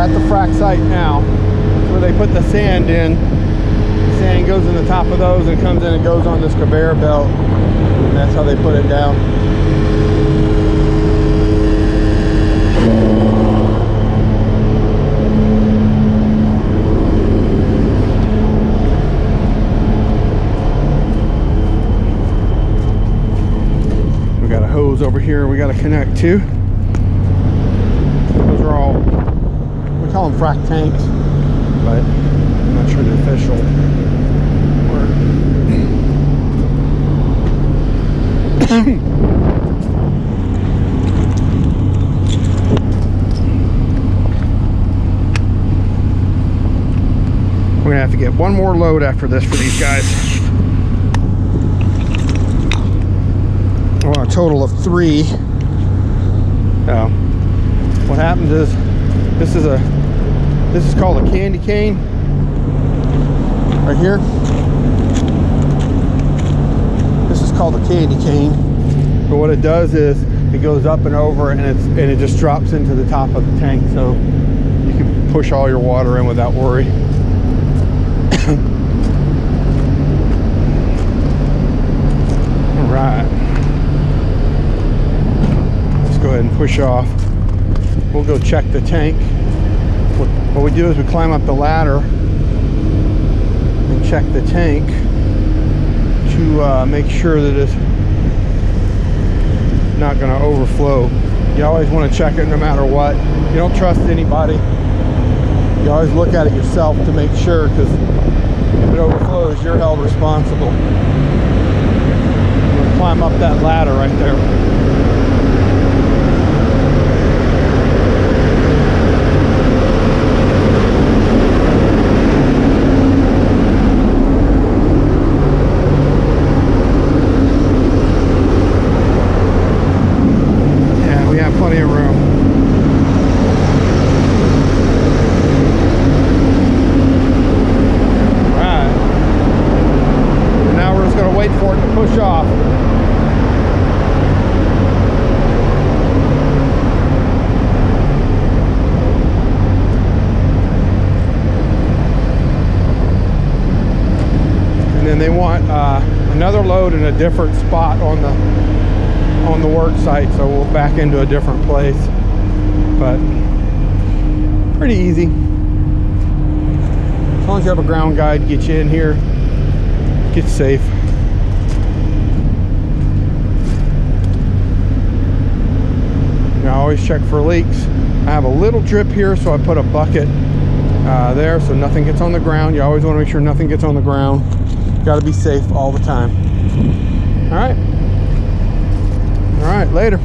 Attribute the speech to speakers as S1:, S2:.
S1: at the frac site now. That's where they put the sand in. The sand goes in the top of those and comes in and goes on this conveyor belt. And that's how they put it down. We got a hose over here we got to connect to. Those are all, we call them frac tanks, but I'm not sure the official word. We're gonna have to get one more load after this for these guys. Well, a total of 3. What happens is this is called a candy cane right here. This is called a candy cane. But what it does is it goes up and over, and it just drops into the top of the tank, so you can push all your water in without worry. All right. Let's go ahead and push off. We'll go check the tank. What we do is we climb up the ladder and check the tank to make sure that it's not going to overflow. You always want to check it no matter what. You don't trust anybody. You always look at it yourself to make sure, because if it overflows, you're held responsible. We'll climb up that ladder right there. They want another load in a different spot on the work site, so we'll back into a different place, but pretty easy. As long as you have a ground guide, get you in here, get safe. Now, I always check for leaks. I have a little drip here, so I put a bucket there so nothing gets on the ground. You always want to make sure nothing gets on the ground. Got to be safe all the time. All right, later.